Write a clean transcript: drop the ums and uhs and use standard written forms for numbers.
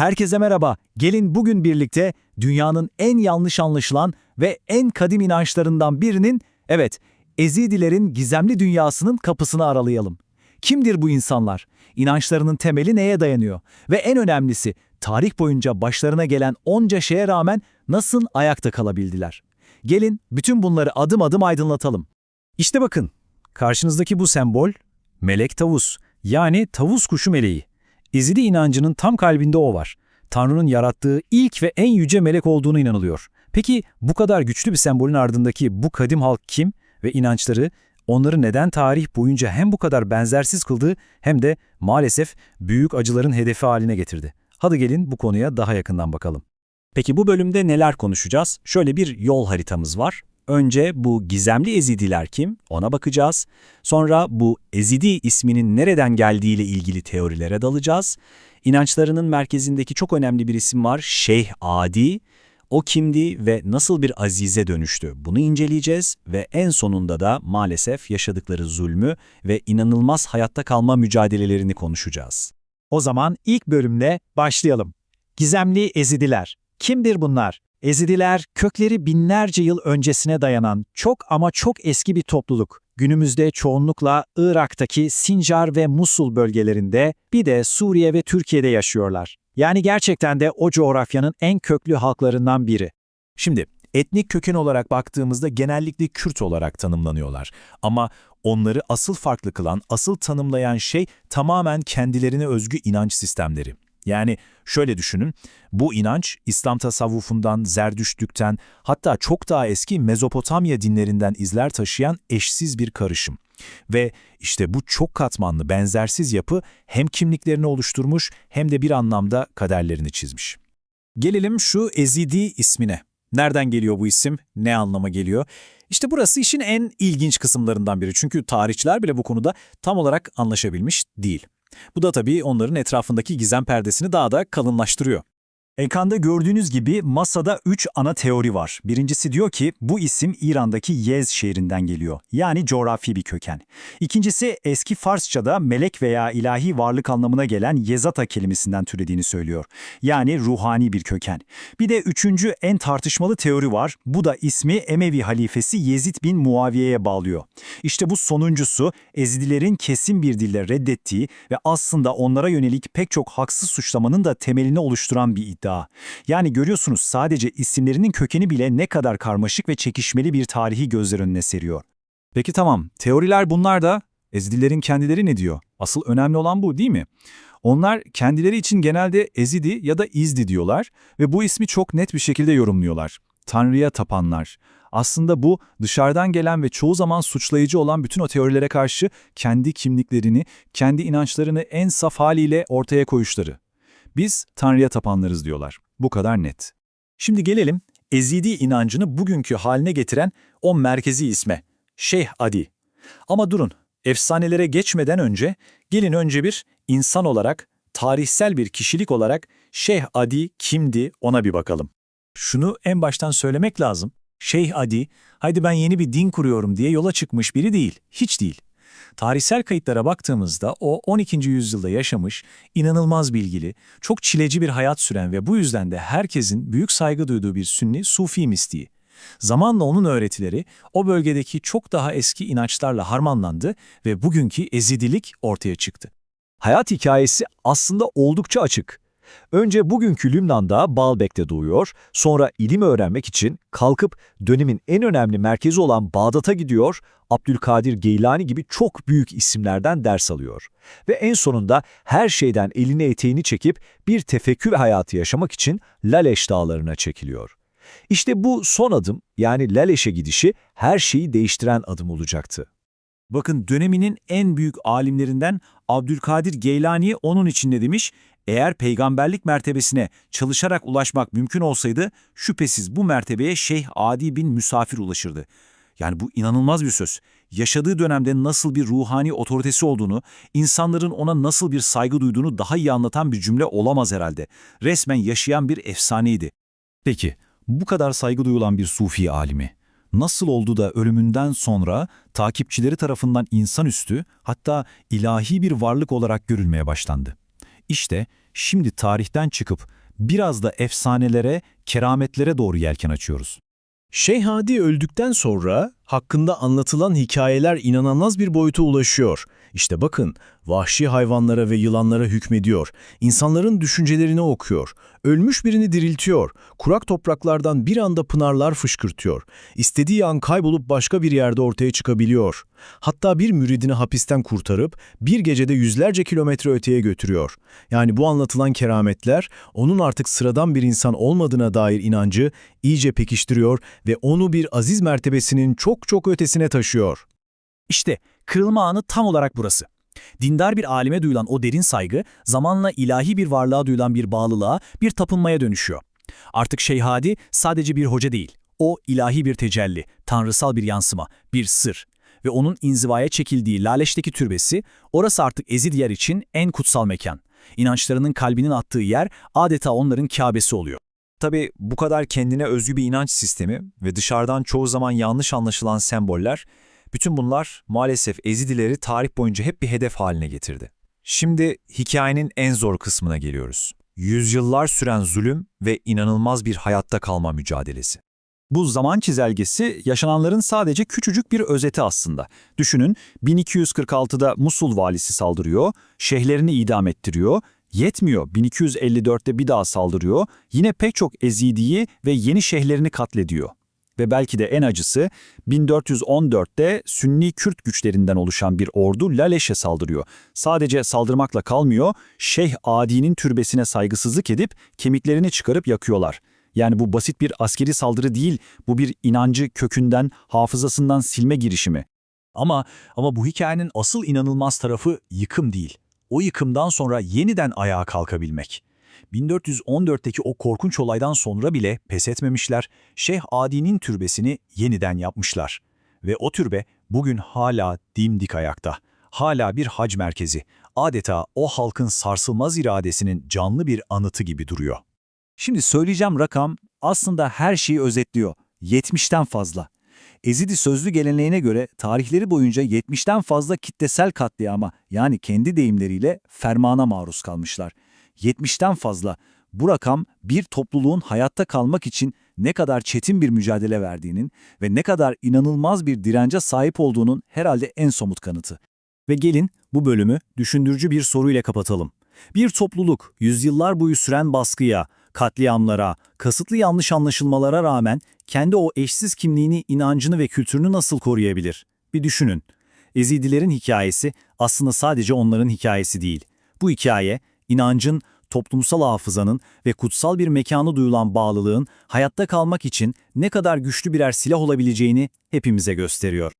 Herkese merhaba. Gelin bugün birlikte dünyanın en yanlış anlaşılan ve en kadim inançlarından birinin, evet, Ezidilerin gizemli dünyasının kapısını aralayalım. Kimdir bu insanlar? İnançlarının temeli neye dayanıyor? Ve en önemlisi, tarih boyunca başlarına gelen onca şeye rağmen nasıl ayakta kalabildiler? Gelin bütün bunları adım adım aydınlatalım. İşte bakın, karşınızdaki bu sembol, melek tavus, yani tavus kuşu meleği. Ezidi inancının tam kalbinde o var. Tanrı'nın yarattığı ilk ve en yüce melek olduğunu inanılıyor. Peki bu kadar güçlü bir sembolün ardındaki bu kadim halk kim ve inançları onları neden tarih boyunca hem bu kadar benzersiz kıldı hem de maalesef büyük acıların hedefi haline getirdi? Hadi gelin bu konuya daha yakından bakalım. Peki bu bölümde neler konuşacağız? Şöyle bir yol haritamız var. Önce bu gizemli Ezidiler kim? Ona bakacağız. Sonra bu Ezidi isminin nereden geldiğiyle ilgili teorilere dalacağız. İnançlarının merkezindeki çok önemli bir isim var, Şeyh Adi. O kimdi ve nasıl bir azize dönüştü? Bunu inceleyeceğiz ve en sonunda da maalesef yaşadıkları zulmü ve inanılmaz hayatta kalma mücadelelerini konuşacağız. O zaman ilk bölümle başlayalım. Gizemli Ezidiler. Kimdir bunlar? Ezidiler, kökleri binlerce yıl öncesine dayanan çok ama çok eski bir topluluk. Günümüzde çoğunlukla Irak'taki Sincar ve Musul bölgelerinde, bir de Suriye ve Türkiye'de yaşıyorlar. Yani gerçekten de o coğrafyanın en köklü halklarından biri. Şimdi etnik köken olarak baktığımızda genellikle Kürt olarak tanımlanıyorlar. Ama onları asıl farklı kılan, asıl tanımlayan şey tamamen kendilerine özgü inanç sistemleri. Yani şöyle düşünün, bu inanç İslam tasavvufundan, Zerdüştlükten, hatta çok daha eski Mezopotamya dinlerinden izler taşıyan eşsiz bir karışım. Ve işte bu çok katmanlı, benzersiz yapı hem kimliklerini oluşturmuş hem de bir anlamda kaderlerini çizmiş. Gelelim şu Ezidi ismine. Nereden geliyor bu isim? Ne anlama geliyor? İşte burası işin en ilginç kısımlarından biri. Çünkü tarihçiler bile bu konuda tam olarak anlaşabilmiş değil. Bu da tabii onların etrafındaki gizem perdesini daha da kalınlaştırıyor. Ekranda gördüğünüz gibi masada 3 ana teori var. Birincisi diyor ki bu isim İran'daki Yez şehrinden geliyor. Yani coğrafi bir köken. İkincisi eski Farsça'da melek veya ilahi varlık anlamına gelen Yezata kelimesinden türediğini söylüyor. Yani ruhani bir köken. Bir de üçüncü en tartışmalı teori var. Bu da ismi Emevi halifesi Yezid bin Muaviye'ye bağlıyor. İşte bu sonuncusu Ezidilerin kesin bir dille reddettiği ve aslında onlara yönelik pek çok haksız suçlamanın da temelini oluşturan bir iddia. Yani görüyorsunuz sadece isimlerinin kökeni bile ne kadar karmaşık ve çekişmeli bir tarihi gözler önüne seriyor. Peki tamam, teoriler bunlar da Ezidilerin kendileri ne diyor? Asıl önemli olan bu değil mi? Onlar kendileri için genelde Ezidi ya da İzdi diyorlar ve bu ismi çok net bir şekilde yorumluyorlar. Tanrı'ya tapanlar. Aslında bu dışarıdan gelen ve çoğu zaman suçlayıcı olan bütün o teorilere karşı kendi kimliklerini, kendi inançlarını en saf haliyle ortaya koyuşları. Biz Tanrı'ya tapanlarız diyorlar. Bu kadar net. Şimdi gelelim Ezidi inancını bugünkü haline getiren o merkezi isme, Şeyh Adi. Ama durun, efsanelere geçmeden önce gelin önce bir insan olarak, tarihsel bir kişilik olarak Şeyh Adi kimdi ona bir bakalım. Şunu en baştan söylemek lazım. Şeyh Adi, haydi ben yeni bir din kuruyorum diye yola çıkmış biri değil, hiç değil. Tarihsel kayıtlara baktığımızda o 12. yüzyılda yaşamış, inanılmaz bilgili, çok çileci bir hayat süren ve bu yüzden de herkesin büyük saygı duyduğu bir Sünni Sufi mistiği. Zamanla onun öğretileri o bölgedeki çok daha eski inançlarla harmanlandı ve bugünkü Ezidilik ortaya çıktı. Hayat hikayesi aslında oldukça açık. Önce bugünkü Lübnan'da Baalbek'te doğuyor, sonra ilim öğrenmek için kalkıp dönemin en önemli merkezi olan Bağdat'a gidiyor, Abdülkadir Geylani gibi çok büyük isimlerden ders alıyor. Ve en sonunda her şeyden elini eteğini çekip bir tefekkür hayatı yaşamak için Laleş dağlarına çekiliyor. İşte bu son adım, yani Laleş'e gidişi her şeyi değiştiren adım olacaktı. Bakın döneminin en büyük alimlerinden Abdülkadir Geylani onun için ne demiş? Eğer peygamberlik mertebesine çalışarak ulaşmak mümkün olsaydı şüphesiz bu mertebeye Şeyh Adi bin Müsafir ulaşırdı. Yani bu inanılmaz bir söz. Yaşadığı dönemde nasıl bir ruhani otoritesi olduğunu, insanların ona nasıl bir saygı duyduğunu daha iyi anlatan bir cümle olamaz herhalde. Resmen yaşayan bir efsaneydi. Peki, bu kadar saygı duyulan bir Sufi alimi nasıl oldu da ölümünden sonra takipçileri tarafından insanüstü, hatta ilahi bir varlık olarak görülmeye başlandı? İşte Şimdi tarihten çıkıp biraz da efsanelere, kerametlere doğru yelken açıyoruz. Şeyh Hadi öldükten sonra hakkında anlatılan hikayeler inanılmaz bir boyuta ulaşıyor. İşte bakın, vahşi hayvanlara ve yılanlara hükmediyor, insanların düşüncelerini okuyor, ölmüş birini diriltiyor, kurak topraklardan bir anda pınarlar fışkırtıyor, istediği an kaybolup başka bir yerde ortaya çıkabiliyor. Hatta bir müridini hapisten kurtarıp bir gecede yüzlerce kilometre öteye götürüyor. Yani bu anlatılan kerametler onun artık sıradan bir insan olmadığına dair inancı iyice pekiştiriyor ve onu bir aziz mertebesinin çok çok ötesine taşıyor. İşte kırılma anı tam olarak burası. Dindar bir alime duyulan o derin saygı, zamanla ilahi bir varlığa duyulan bir bağlılığa, bir tapınmaya dönüşüyor. Artık Şeyh Hadi sadece bir hoca değil, o ilahi bir tecelli, tanrısal bir yansıma, bir sır. Ve onun inzivaya çekildiği Laleş'teki türbesi, orası artık Ezidiler için en kutsal mekan. İnançlarının kalbinin attığı yer adeta onların Kâbesi oluyor. Tabii bu kadar kendine özgü bir inanç sistemi ve dışarıdan çoğu zaman yanlış anlaşılan semboller, bütün bunlar maalesef Ezidileri tarih boyunca hep bir hedef haline getirdi. Şimdi hikayenin en zor kısmına geliyoruz. Yüzyıllar süren zulüm ve inanılmaz bir hayatta kalma mücadelesi. Bu zaman çizelgesi yaşananların sadece küçücük bir özeti aslında. Düşünün, 1246'da Musul valisi saldırıyor, şeyhlerini idam ettiriyor, yetmiyor, 1254'te bir daha saldırıyor, yine pek çok Ezidiyi ve yeni şeyhlerini katlediyor. Ve belki de en acısı, 1414'te Sünni Kürt güçlerinden oluşan bir ordu Laleş'e saldırıyor. Sadece saldırmakla kalmıyor, Şeyh Adi'nin türbesine saygısızlık edip kemiklerini çıkarıp yakıyorlar. Yani bu basit bir askeri saldırı değil, bu bir inancı kökünden, hafızasından silme girişimi. Ama bu hikayenin asıl inanılmaz tarafı yıkım değil. O yıkımdan sonra yeniden ayağa kalkabilmek. 1414'teki o korkunç olaydan sonra bile pes etmemişler, Şeyh Adi'nin türbesini yeniden yapmışlar. Ve o türbe bugün hala dimdik ayakta. Hala bir hac merkezi. Adeta o halkın sarsılmaz iradesinin canlı bir anıtı gibi duruyor. Şimdi söyleyeceğim rakam aslında her şeyi özetliyor. 70'ten fazla. Ezidi sözlü geleneğine göre tarihleri boyunca 70'ten fazla kitlesel katliama, yani kendi deyimleriyle fermana maruz kalmışlar. 70'ten fazla. Bu rakam bir topluluğun hayatta kalmak için ne kadar çetin bir mücadele verdiğinin ve ne kadar inanılmaz bir dirence sahip olduğunun herhalde en somut kanıtı. Ve gelin bu bölümü düşündürücü bir soruyla kapatalım. Bir topluluk yüzyıllar boyu süren baskıya, katliamlara, kasıtlı yanlış anlaşılmalara rağmen kendi o eşsiz kimliğini, inancını ve kültürünü nasıl koruyabilir? Bir düşünün. Ezidilerin hikayesi aslında sadece onların hikayesi değil. Bu hikaye, inancın, toplumsal hafızanın ve kutsal bir mekana duyulan bağlılığın hayatta kalmak için ne kadar güçlü birer silah olabileceğini hepimize gösteriyor.